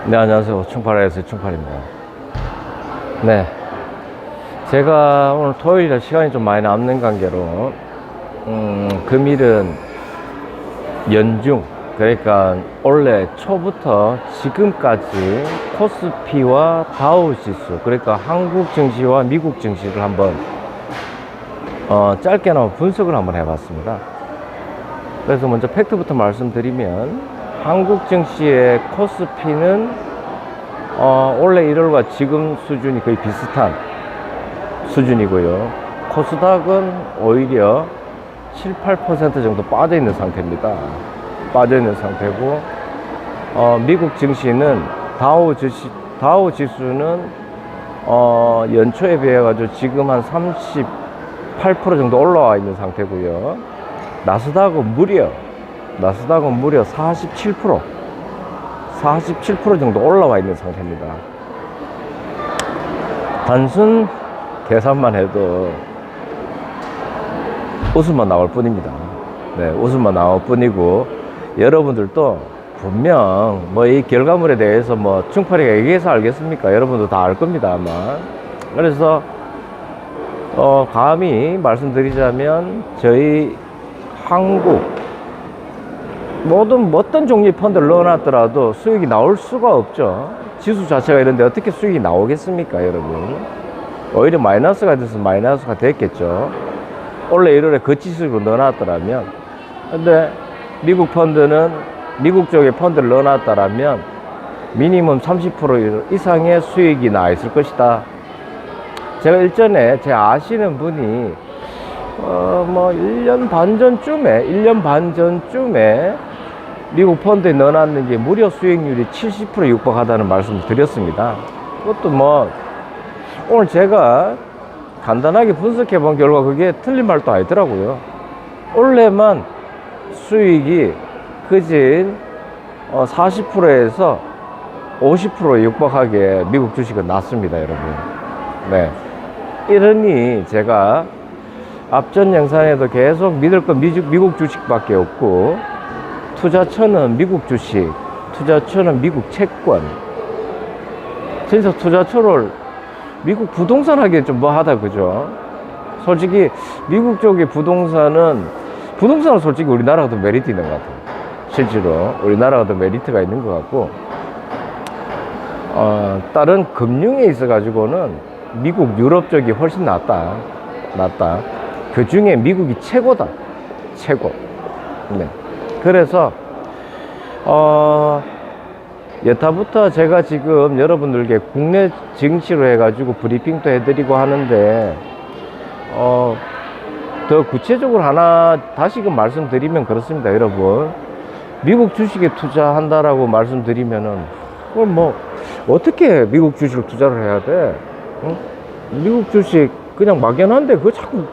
네, 안녕하세요. 충팔에서 충팔입니다. 네, 제가 오늘 토요일에 시간이 좀 많이 남는 관계로 금일은 연중, 그러니까 올해 초부터 지금까지 코스피와 다우지수, 그러니까 한국 증시와 미국 증시를 한번 짧게나마 분석을 한번 해봤습니다. 그래서 먼저 팩트부터 말씀드리면, 한국 증시의 코스피는 올해 1월과 지금 수준이 거의 비슷한 수준이고요. 코스닥은 오히려 7, 8% 정도 빠져 있는 상태입니다. 빠져 있는 상태고, 미국 증시는 다우 지수는 연초에 비해 가지고 지금 한 38% 정도 올라와 있는 상태고요. 나스닥은 무려 47% 정도 올라와 있는 상태입니다. 단순 계산만 해도 웃음만 나올 뿐입니다. 네, 웃음만 나올 뿐이고, 여러분들도 분명 이 결과물에 대해서 충팔이가 얘기해서 알겠습니까? 여러분도 다 알 겁니다, 아마. 그래서 감히 말씀드리자면, 저희 한국 어떤 종류의 펀드를 넣어놨더라도 수익이 나올 수가 없죠. 지수 자체가 이런데 어떻게 수익이 나오겠습니까, 여러분? 오히려 마이너스가 돼서 마이너스가 됐겠죠. 원래 1월에 거치식으로 넣어놨더라면. 근데 미국 쪽에 펀드를 넣어놨더라면 미니멈 30% 이상의 수익이 나 있을 것이다. 제가 일전에 제 아시는 분이 1년 반 전쯤에 미국 펀드에 넣어놨는 게 무려 수익률이 70% 육박하다는 말씀을 드렸습니다. 그것도 오늘 제가 간단하게 분석해 본 결과 그게 틀린 말도 아니더라고요. 올해만 수익이 그진 40%에서 50% 육박하게 미국 주식은 났습니다, 여러분. 네. 이러니 제가 앞전 영상에도 계속 믿을 건 미국 주식밖에 없고, 투자처는 미국 주식, 투자처는 미국 채권. 진짜 투자처를 미국 부동산 하기엔 좀 하다, 그죠? 솔직히 미국 쪽의 부동산은 솔직히 우리나라가 더 메리트 있는 것 같아요. 실제로 우리나라가 더 메리트가 있는 것 같고, 다른 금융에 있어 가지고는 미국, 유럽 쪽이 훨씬 낫다. 그 중에 미국이 최고다. 최고. 네. 그래서 여타부터 제가 지금 여러분들께 국내 증시로 해가지고 브리핑도 해드리고 하는데, 더 구체적으로 하나 다시금 말씀드리면 그렇습니다, 여러분. 미국 주식에 투자한다라고 말씀드리면은, 그걸 어떻게 미국 주식을 투자를 해야 돼? 응? 미국 주식 그냥 막연한데 그거 자꾸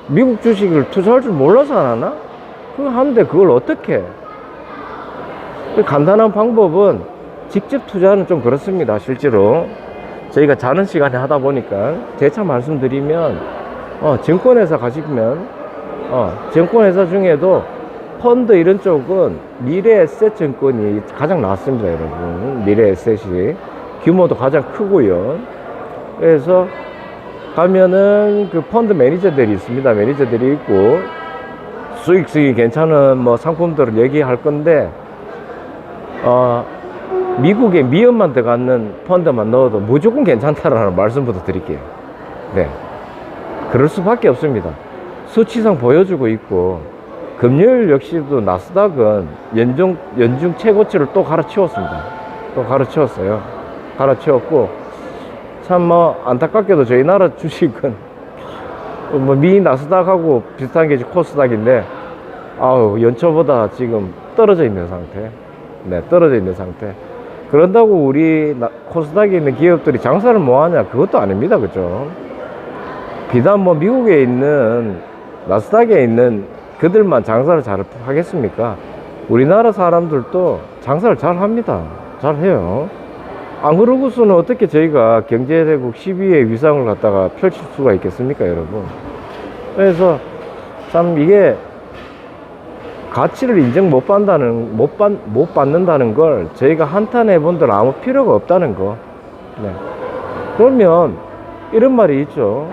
미국 주식을 투자할 줄 몰라서 안 하나? 그거 하는데 그걸 어떻게 해? 간단한 방법은, 직접 투자는 좀 그렇습니다. 실제로 저희가 자는 시간에 하다 보니까 재차 말씀드리면, 증권회사 가시면 증권회사 중에도 펀드 이런 쪽은 미래에셋 증권이 가장 낫습니다, 여러분. 미래에셋이 규모도 가장 크고요. 그래서 가면은 그 펀드 매니저들이 있습니다. 매니저들이 있고, 수익이 괜찮은 상품들을 얘기할 건데, 미국에 미연만 들어가는 펀드만 넣어도 무조건 괜찮다라는 말씀부터 드릴게요. 네. 그럴 수밖에 없습니다. 수치상 보여주고 있고, 금요일 역시도 나스닥은 연중 최고치를 또 갈아치웠습니다. 갈아치웠고, 참 안타깝게도 저희 나라 주식은 미 나스닥하고 비슷한 게 코스닥인데, 연초보다 지금 떨어져 있는 상태. 네, 떨어져 있는 상태. 그런다고 우리 코스닥에 있는 기업들이 장사를 뭐하냐? 그것도 아닙니다, 그죠? 비단 미국에 있는 나스닥에 있는 그들만 장사를 잘 하겠습니까? 우리나라 사람들도 장사를 잘 합니다. 잘 해요. 안 그러고서는 어떻게 저희가 경제대국 10위의 위상을 갖다가 펼칠 수가 있겠습니까, 여러분? 그래서 참 이게 가치를 인정 못 받는다는 걸 저희가 한탄해 본들 아무 필요가 없다는 거. 네. 그러면 이런 말이 있죠.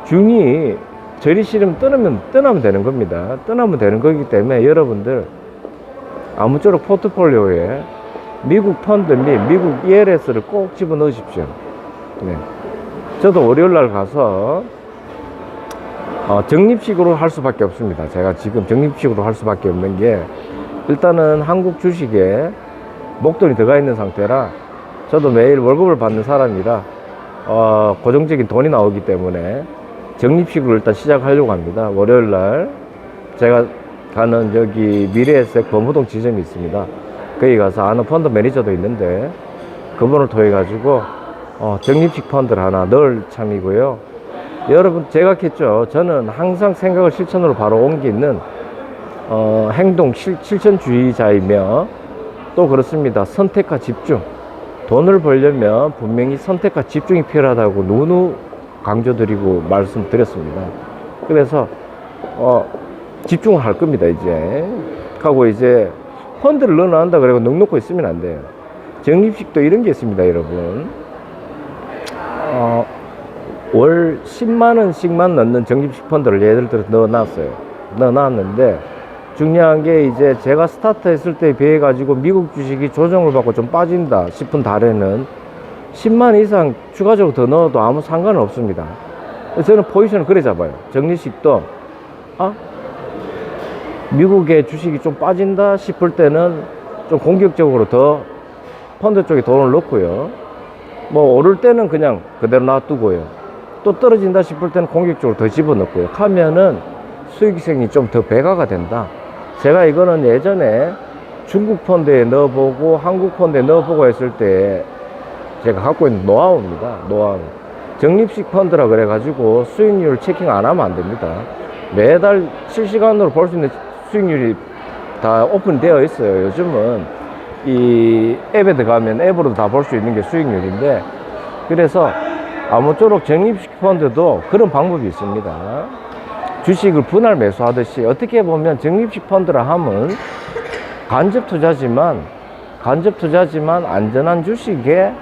중이 저리 싫으면 떠나면 되는 겁니다. 떠나면 되는 거기 때문에 여러분들 아무쪼록 포트폴리오에 미국 펀드 및 미국 ELS를 꼭 집어넣으십시오. 네. 저도 월요일날 가서 적립식으로 할 수밖에 없습니다. 제가 지금 적립식으로 할 수밖에 없는 게 일단은 한국 주식에 목돈이 들어가 있는 상태라 저도 매일 월급을 받는 사람이라 고정적인 돈이 나오기 때문에 적립식으로 일단 시작하려고 합니다. 월요일날 제가 가는 여기 미래에셋 범호동 지점이 있습니다. 거기 가서 아는 펀드 매니저도 있는데 그분을 통해 가지고 적립식 펀드를 하나 넣을 참이고요. 여러분 제가 했죠. 저는 항상 생각을 실천으로 바로 옮기는 행동 실천주의자이며 또 그렇습니다. 선택과 집중. 돈을 벌려면 분명히 선택과 집중이 필요하다고 누누 강조드리고 말씀드렸습니다. 그래서 집중을 할 겁니다. 이제 하고 이제 펀드를 넣어놓는다 그러고 넉넉히 있으면 안 돼요. 적립식도 이런 게 있습니다. 여러분 월 10만원씩만 넣는 적립식 펀드를 예를 들어 넣어놨는데 중요한 게 이제 제가 스타트 했을 때에 비해 가지고 미국 주식이 조정을 받고 좀 빠진다 싶은 달에는 10만 이상 추가적으로 더 넣어도 아무 상관은 없습니다. 저는 포지션을 그래 잡아요. 적립식도 미국의 주식이 좀 빠진다 싶을 때는 좀 공격적으로 더 펀드 쪽에 돈을 넣고요. 뭐 오를 때는 그냥 그대로 놔두고요. 또 떨어진다 싶을 때는 공격적으로 더 집어넣고요. 하면은 수익성이 좀 더 배가가 된다. 제가 이거는 예전에 중국 펀드에 넣어보고 한국 펀드에 넣어보고 했을 때 제가 갖고 있는 노하우입니다. 노하우. 적립식 펀드라 그래가지고 수익률 체킹 안 하면 안 됩니다. 매달 실시간으로 볼 수 있는 수익률이 다 오픈되어 있어요. 요즘은 이 앱에 들어가면 앱으로도 다 볼 수 있는 게 수익률인데 그래서 아무쪼록 적립식 펀드도 그런 방법이 있습니다. 주식을 분할 매수하듯이 어떻게 보면 적립식 펀드라 하면 간접 투자지만 안전한 주식에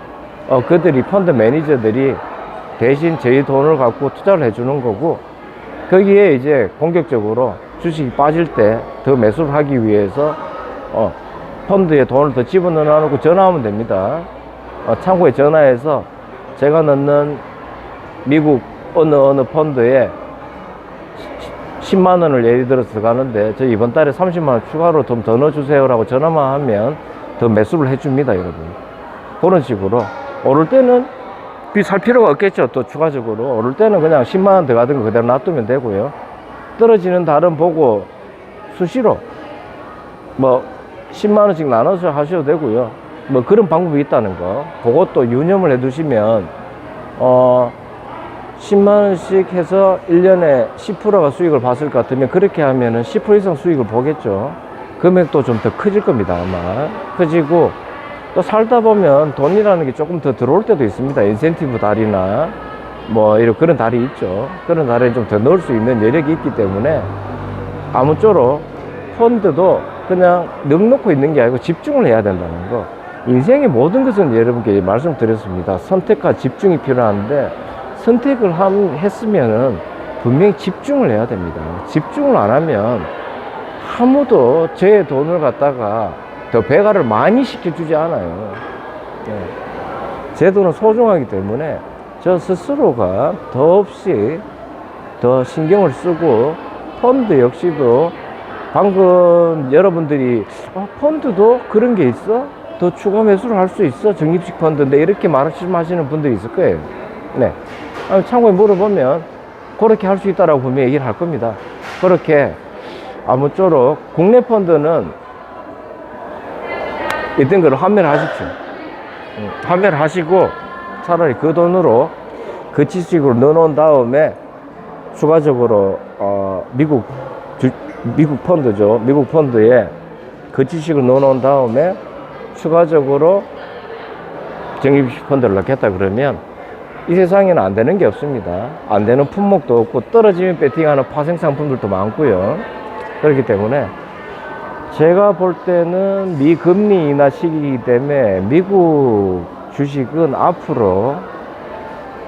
그들이 펀드 매니저들이 대신 저희 돈을 갖고 투자를 해주는 거고 거기에 이제 공격적으로 주식이 빠질 때 더 매수를 하기 위해서 펀드에 돈을 더 집어넣어 놓고 전화하면 됩니다. 창구에 전화해서 제가 넣는 미국 어느 펀드에 10만원을 예를 들어서 들어가는데 저 이번 달에 30만원 추가로 좀 더 넣어주세요 라고 전화만 하면 더 매수를 해줍니다. 여러분 그런 식으로 오를 때는 살 필요가 없겠죠. 또 추가적으로 오를 때는 그냥 10만원 들어가던 거 그대로 놔두면 되고요. 떨어지는 달은 보고 수시로 뭐 10만원씩 나눠서 하셔도 되고요. 뭐 그런 방법이 있다는 거 그것도 유념을 해 두시면 10만원씩 해서 1년에 10%가 수익을 봤을 것 같으면 그렇게 하면은 10% 이상 수익을 보겠죠. 금액도 좀 더 커질 겁니다. 아마 커지고 또 살다 보면 돈이라는 게 조금 더 들어올 때도 있습니다. 인센티브 달이나 뭐 이런 그런 달이 있죠. 그런 달에 좀 더 넣을 수 있는 여력이 있기 때문에 아무쪼록 펀드도 그냥 넉넉히 있는 게 아니고 집중을 해야 된다는 거. 인생의 모든 것은 여러분께 말씀드렸습니다. 선택과 집중이 필요한데 선택을 했으면은 분명히 집중을 해야 됩니다. 집중을 안 하면 아무도 제 돈을 갖다가 더 배가를 많이 시켜주지 않아요. 제 돈은 소중하기 때문에 저 스스로가 더없이 더 신경을 쓰고 펀드 역시도 방금 여러분들이 펀드도 그런 게 있어? 더 추가 매수를 할 수 있어? 적립식 펀드인데 이렇게 말씀하시는 분들이 있을 거예요. 네. 참고에 물어보면 그렇게 할 수 있다라고 분명히 얘기를 할 겁니다. 그렇게 아무쪼록 국내 펀드는 있던 걸 환매를 하십시오. 환매를 하시고 차라리 그 돈으로 그 지식으로 넣어놓은 다음에 추가적으로 미국 펀드죠. 미국 펀드에 그 지식을 넣어놓은 다음에 추가적으로 적립식 펀드를 넣겠다 그러면 이 세상에는 안 되는 게 없습니다. 안 되는 품목도 없고 떨어지면 배팅하는 파생 상품들도 많고요. 그렇기 때문에 제가 볼 때는 미금리 인하 시기이기 때문에 미국 주식은 앞으로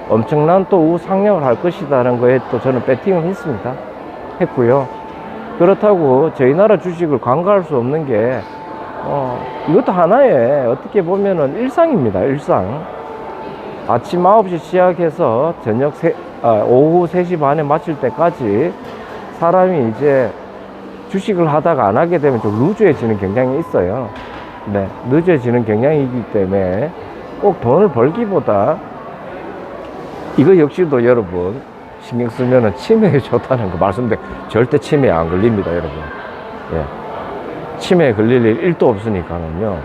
엄청난 또 우상향을 할 것이라는 거에 또 저는 배팅을 했고요. 그렇다고 저희 나라 주식을 간과할 수 없는 게 이것도 하나의 어떻게 보면은 일상입니다. 일상. 아침 9시 시작해서 오후 3시 반에 마칠 때까지 사람이 이제 주식을 하다가 안 하게 되면 좀 루즈해지는 경향이 있어요. 네, 루즈해지는 경향이기 때문에 꼭 돈을 벌기보다 이거 역시도 여러분 신경 쓰면은 치매에 좋다는 거 말씀드려. 절대 치매에 안 걸립니다, 여러분. 예. 치매에 걸릴 일 1도 없으니까는요.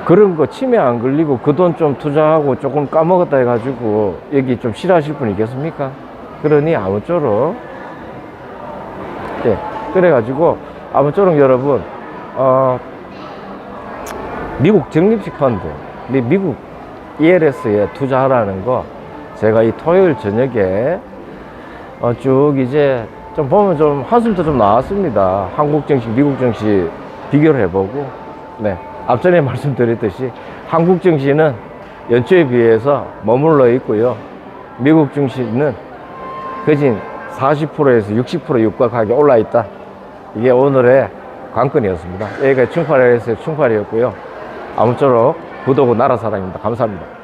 그런 거 치매 안 걸리고 그 돈 좀 투자하고 조금 까먹었다 해가지고 여기 좀 싫어하실 분 있겠습니까? 그러니 아무쪼록 예. 그래가지고 아무쪼록 여러분 미국 적립식 펀드, 미국 ELS에 투자하라는 거 제가 이 토요일 저녁에 쭉 이제 좀 보면 좀 한숨도 좀 나왔습니다. 한국 증시, 미국 증시 비교를 해보고, 네, 앞전에 말씀드렸듯이 한국 증시는 연초에 비해서 머물러 있고요. 미국 증시는 거진 40%에서 60% 육박하게 올라 있다. 이게 오늘의 관건이었습니다. 여기가 충팔에서 충팔이었고요. 아무쪼록 구독은 나라사랑입니다. 감사합니다.